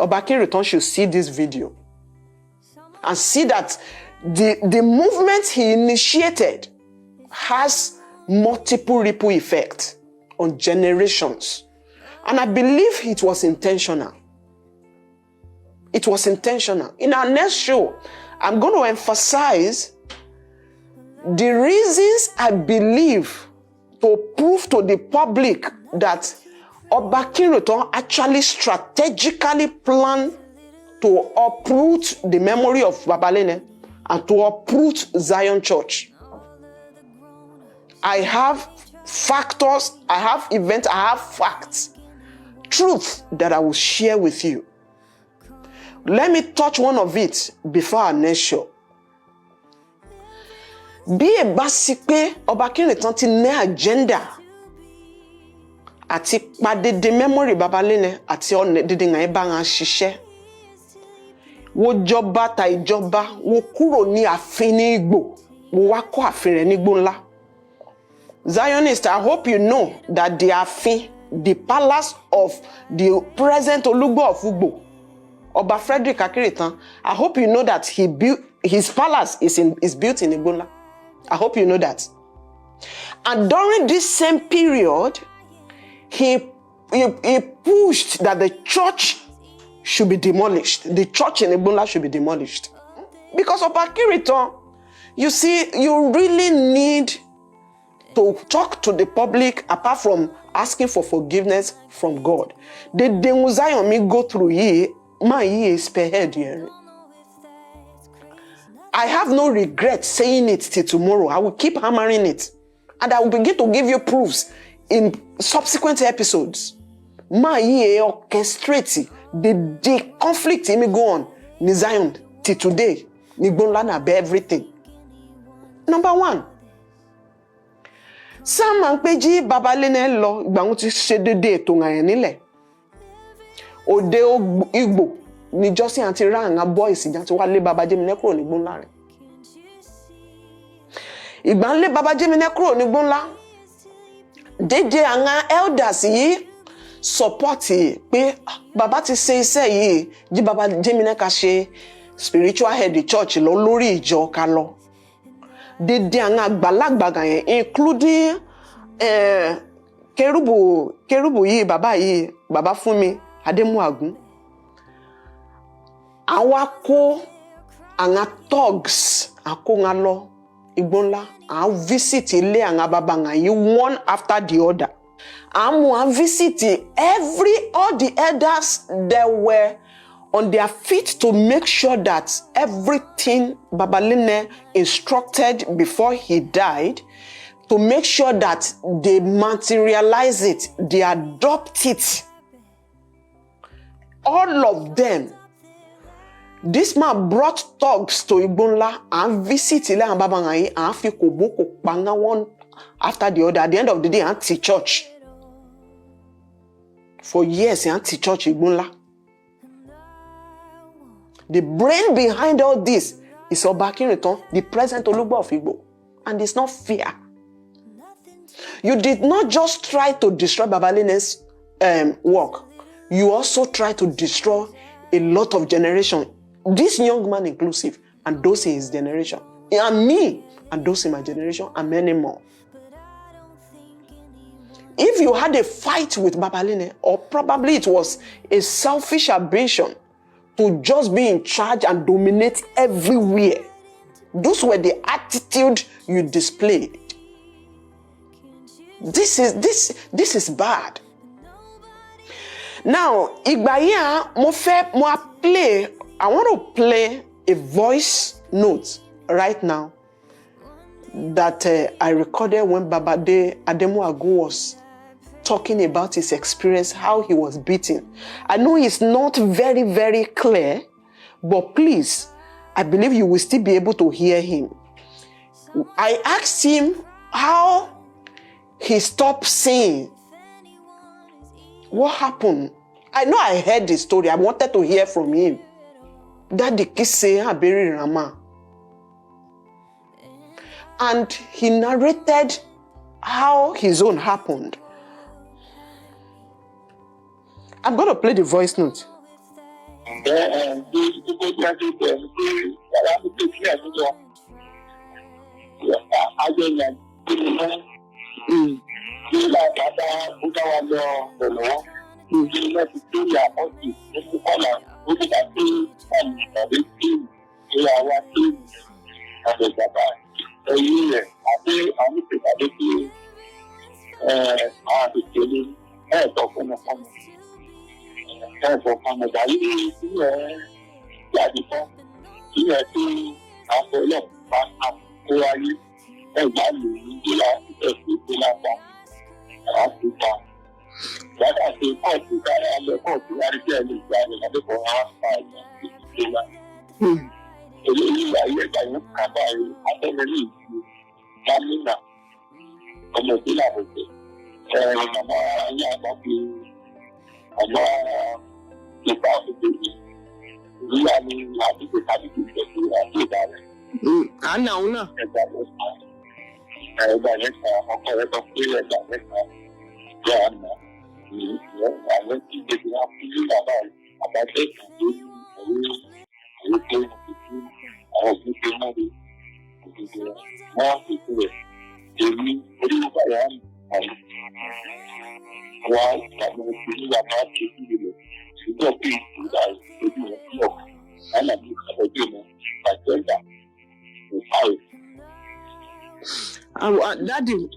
Oba Akinruntan should see this video and see that the movement he initiated has multiple ripple effects on generations. And I believe it was intentional. It was intentional. In our next show, I'm going to emphasize the reasons I believe to prove to the public that Oba Akinruntan actually strategically planned to uproot the memory of Babalene and to uproot Zion Church. I have factors, I have events, I have facts, truth that I will share with you. Let me touch one of it before our next show. Bí ẹ bá sí pé Oba Akinruntan ti ní agenda àti pàdé de memory Babalene àti ọ̀nà dídí ngàn ẹ bá ngàn ṣiṣẹ́. Wo jọba ta ìjọba, wo kúrò ní ààfin ní Igbo, wo wá kọ́ ààfin rẹ̀ ní Igbo ńlá. Zionists, I hope you know that the ààfin, the palace of the present Olugbo of Ugbo, Oba Frederick Akinruntan, I hope you know that his palace is built in Igbo ńlá. I hope you know that. And during this same period, he pushed that the church should be demolished. The church in Ebola should be demolished. Because of Akinruntan, you see, you really need to talk to the public apart from asking for forgiveness from God. The Zion me go through here, my ear is spearhead here. I have no regret saying it till tomorrow. I will keep hammering it. And I will begin to give you proofs in subsequent episodes. My ear orchestrate the conflict in me go on in Zion till today. Ni bonla be everything. Number one. Some Peji Babalene lo igba won ti se dede eto ngayen nile. Ode Igbo ni Josin anti ran a boys jan ti wa le Baba Jemine kúrò ní gbonla re. Igba nle Baba Jemine kúrò ní gbonla. Dede anga elders yi support pé Baba ti ṣe iṣẹ́ yìí jí Baba Jemine ká ṣe spiritual head the church lọ lórí ìjọ ká lọ. Dede anga àgbàlagbà gan yẹn including kerubu yìí Baba Fúnmi Adémúàgún. Àwa kó anga thugs àkó nga lọ Igbo ńlá a visit ilé anga baba nga yìí one after the other. And visit all the elders that were on their feet to make sure that everything Babalene instructed before he died, to make sure that they materialize it, they adopt it. All of them. This man brought thugs to Igbonla and visited and Babangai and Fikoboko Banga one after the other. At the end of the day, anti-church. For years, anti-church Igbonla. The brain behind all this is Oba Akinruntan, the present Olugbo of Ugbo. And it's not fear. You did not just try to destroy Babalene's work. You also try to destroy a lot of generation. This young man inclusive, and those in his generation. And me, and those in my generation, and many more. If you had a fight with Babalene, or probably it was a selfish ambition to just be in charge and dominate everywhere, those were the attitude you displayed. This is bad. Now, I want to play a voice note right now that I recorded when Babade Adémúàgún was talking about his experience, how he was beaten. I know it's not very, very clear, but please, I believe you will still be able to hear him. I asked him how he stopped saying. What happened? I know I heard the story. I wanted to hear from him. Daddy Kise Aberi Rama. And he narrated how his own happened. I'm going to play the voice note.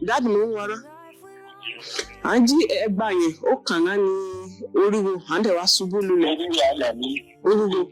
Daddy mo wara. Anji egba yen o kan na ni oriwo ande wa subu lule. Oriwo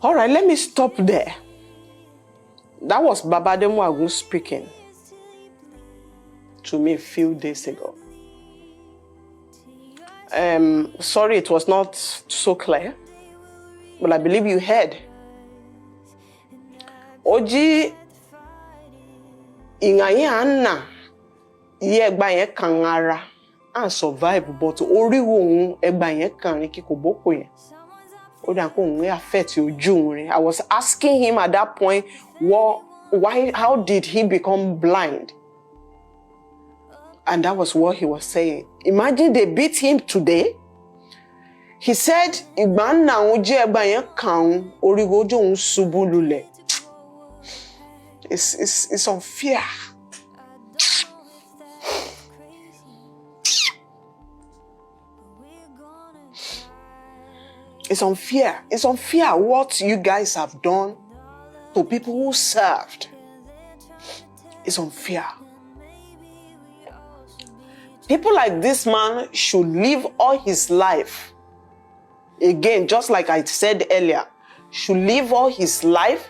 All right, let me stop there. That was Baba Ademwagun speaking to me a few days ago. Sorry, it was not so clear, but I believe you heard. Oji ingaye anna ye egba yen kan ara and survive, but oriwo ohun egba yen kan rin kikoboko yen. I was asking him at that point, how did he become blind? And that was what he was saying. Imagine they beat him today. He said, it's unfair. It's unfair. It's unfair what you guys have done to people who served. It's unfair. People like this man should live all his life. Again, just like I said earlier, should live all his life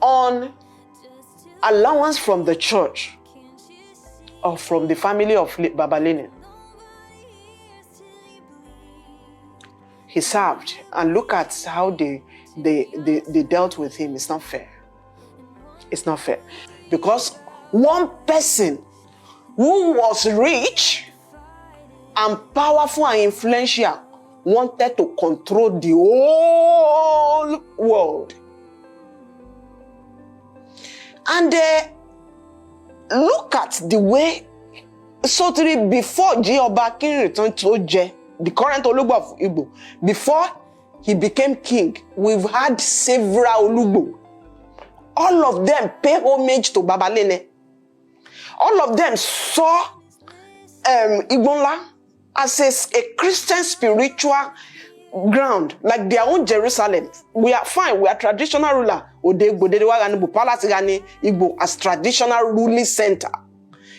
on allowance from the church or from the family of Baba Lenin. He served, and look at how they dealt with him. It's not fair. It's not fair. Because one person who was rich and powerful and influential wanted to control the whole world. And look at the way, before Oba Akinruntan to the current Olugbo of Ugbo, before he became king, we've had several Olugbo. All of them pay homage to Baba Lene. All of them saw Igbola as a Christian spiritual ground, like their own Jerusalem. We are fine. We are traditional ruler. Palace Igbo as traditional ruling center.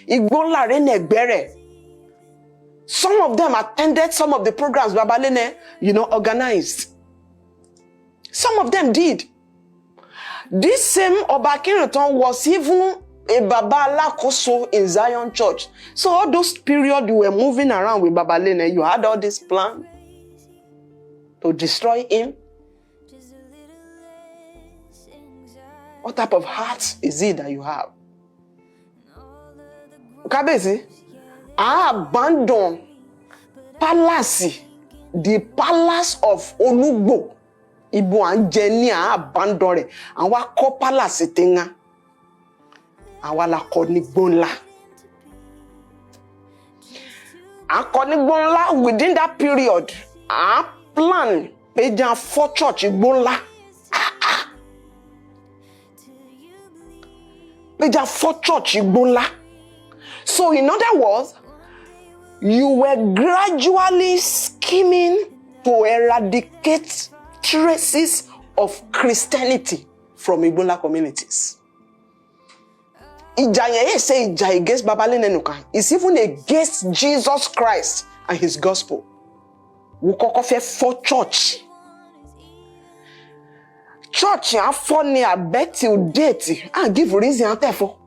Igbola Renegbere. Some of them attended some of the programs Baba Lene, organized. Some of them did. This same Oba Akinruntan was even a Baba Alakoso in Zion Church. So all those periods you were moving around with Baba Lene, you had all this plan to destroy him. What type of heart is it that you have? Kabezi, I abandon palace, the palace of Olugbo. Ibo and Jenny abandon it. And what call palace tinga? Awala Konibonla. And Konibonla within that period, I plan Pejan for church Ibonla. Pejan for church Ibonla. So in other words, you were gradually scheming to eradicate traces of Christianity from Igbola communities. Ija say ija against Babalene Nuka. It's even against Jesus Christ and his gospel. Wukokofe for church. Church ya for near bet you date and give reason therefore.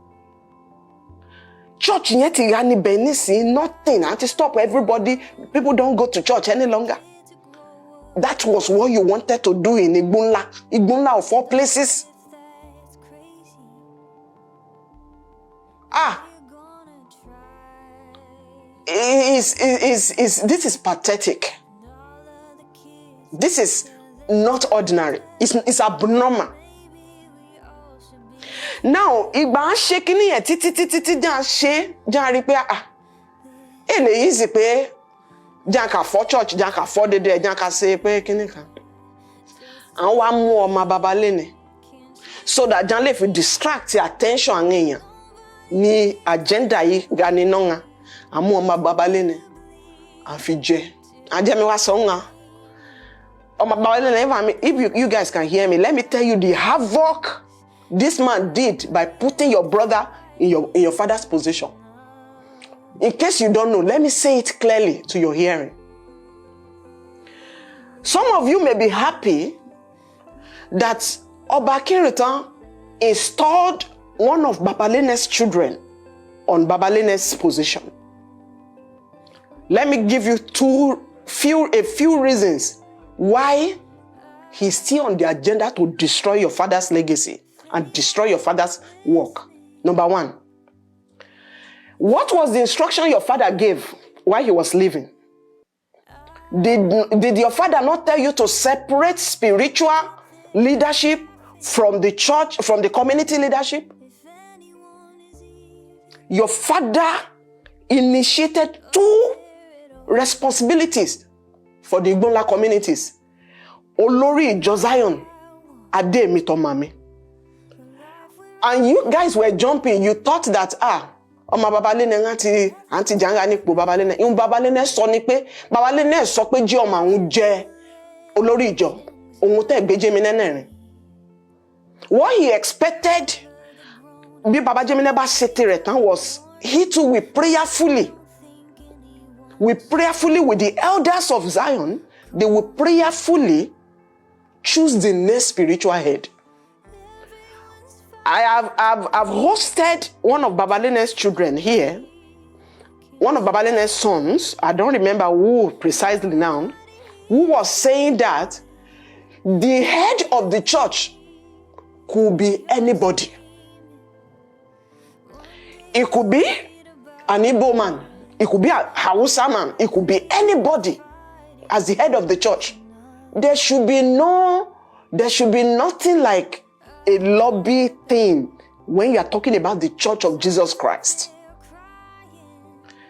Church yet yani benisi nothing and to stop everybody. People don't go to church any longer. That was what you wanted to do in Igbonla. Igbonla of all places. This is pathetic. This is not ordinary. It's abnormal. Now, Igba shaking it, titi jan she, jan repair. Ele easy pay. Jan ka for church, jan ka for the day, jan ka say pay kinika. And one more ma babalene. So that jan le fi distract your attention ngenya. Ni agenda yi gani nonga. Amu ma babalene. Afije. Anje me wa songa. If you guys can hear me, let me tell you the havoc this man did by putting your brother in your father's position. In case you don't know, let me say it clearly to your hearing. Some of you may be happy that Oba Akinruntan installed one of Babalene's children on Babalene's position. Let me give you a few reasons why he's still on the agenda to destroy your father's legacy and destroy your father's work. Number one, what was the instruction your father gave while he was living? Did your father not tell you to separate spiritual leadership from the church, from the community leadership? Your father initiated 2 responsibilities for the Igbola communities. Olori Josiah Ade Mitomami. And you guys were jumping. You thought that, Oma Babalene anti janga ni po Babalene. Yung Babalene sọ ni pé, Babalene sọ pé jí ọmọ òun jẹ́ olórí ìjọ. Òun tẹ́ gbé Jemine nẹ́rin. What he expected, bí Baba Jemine bá ṣe tirẹ̀ tán, was he too will prayerfully with the elders of Zion, they will prayerfully choose the next spiritual head. I've hosted one of Babalene's children here, one of Babalene's sons, I don't remember who precisely now, who was saying that the head of the church could be anybody. It could be an Igbo man, it could be a Hausa man, it could be anybody as the head of the church. There should be nothing like a lobby thing when you are talking about the Church of Jesus Christ.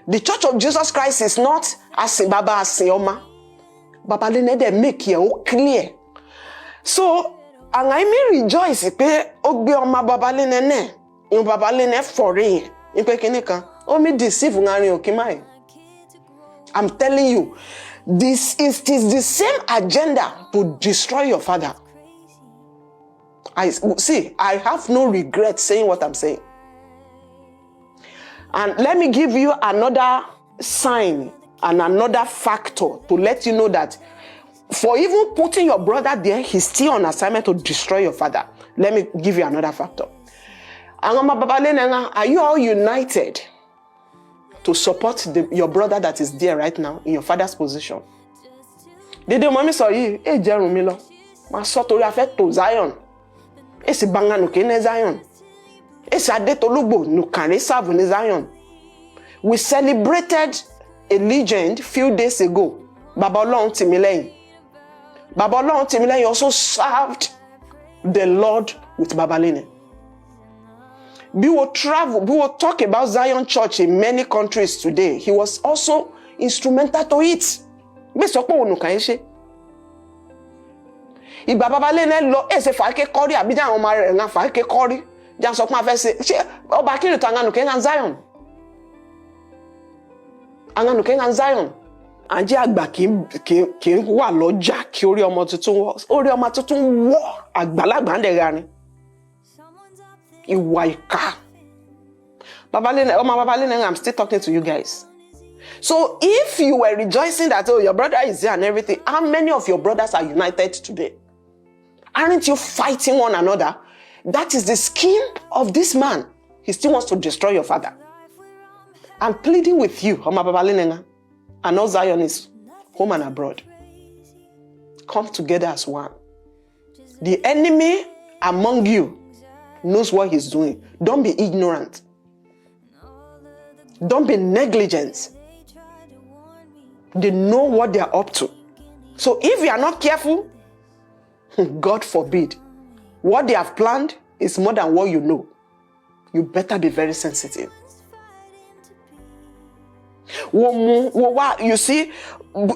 The Church of Jesus Christ is not Asibaba Asioma. Babalene de make it clear. So, and I may rejoice pe ogbe oma Babalene ne, in Babalene foreign, in Pekinika, o me deceive ngari okimai. I'm telling you, this is the same agenda to destroy your father. I have no regret saying what I'm saying. And let me give you another sign and another factor to let you know that for even putting your brother there, he's still on assignment to destroy your father. Let me give you another factor. Are you all united to support your brother that is there right now in your father's position? Did the mommy saw you? Hey, Jerumilo, my son to affect to Zion. Esi banga no ke ne Zion. Esi adetolugbo no can serve in Zion. We celebrated a legend few days ago. Baba Olorun Timileyin. Baba Olorun Timileyin also served the Lord with Baba Lene. We will travel, we will talk about Zion Church in many countries today. He was also instrumental to it. Ìgbà Baba Lene lọ ese fàáké kọ́rí àbí jan ọmọ rẹ̀ nga fàáké kọ́rí jan sọ pé a fẹ́ ṣe Oba Akinruntan nganu ke ngan Zion. Anganu ke ngan Zion. Anje àgbà kì wà lọ́jà kí orí ọmọ tuntun wọ́ àgbàlagbà nde ga ni. Ìwà ìkà. Baba Lene, Baba Lene, I'm still talking to you guys. So if you were rejoicing that, oh, your brother is here and everything, how many of your brothers are united today? Aren't you fighting one another? That is the scheme of this man. He still wants to destroy your father. I'm pleading with you, Baba Lene, and all Zionists, home and abroad. Come together as one. The enemy among you knows what he's doing. Don't be ignorant. Don't be negligent. They know what they are up to. So if you are not careful, God forbid, what they have planned is more than what you know. You better be very sensitive. You see, by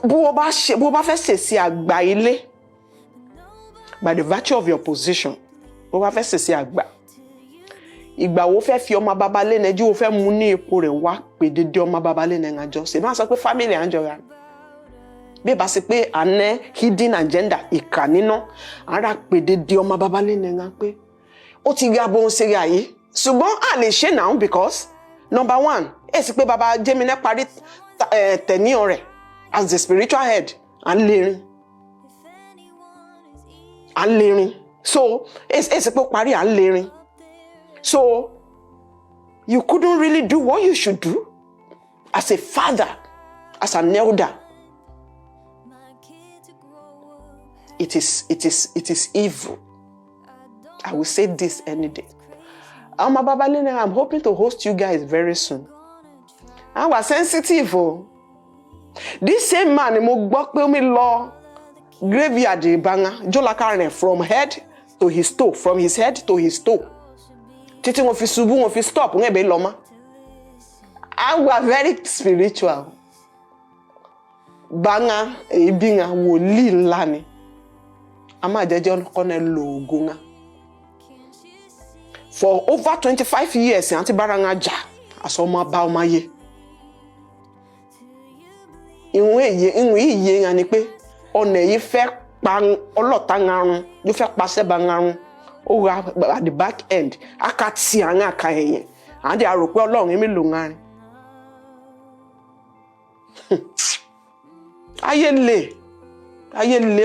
the virtue of your position, ìgbà wo fẹ́ fi ọmọ Baba Lene jí wo fẹ́ mú ní ipò rẹ̀ wá pé dédé ọmọ Baba Lene ngajọ ṣe máa sọ pé family anjọra bí bá ṣe pé ane hidden agenda ìkà nínà ara pé dédé ọmọ Baba Lene nga pé ó ti ga bon ṣe ga yìí ṣùgbọ́n a lè ṣe now because number one é sì pé Baba Jemine parí tenure rẹ̀ as the spiritual head and lerin so é sì pé parí and lerin. So, you couldn't really do what you should do as a father, as an elder. It is evil. I will say this any day. Baba Lene, I'm hoping to host you guys very soon. I was sensitive. This same man, mo gbọ́ pé mi lọ graveyard banga, Jolakaren from head to his toe, from his head to his toe. Titi won fi subu won fi stop ngebe loma. I was very spiritual. Banga ebinga woli nla ni. Ama jeje onko lo ogunga. For over 25 years anti baranga ja asoma ba o maye. Inwe iye yan ni pé ọ̀nà yi fẹ́ pa olota ngarun, yo fẹ́ pa se ba ngarun. Oh, at the back end, I can't see an akaye. And they are long, Emil Lungan. Ayele, ayele.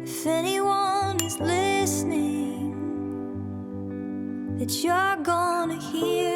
If anyone is listening, that you're gonna hear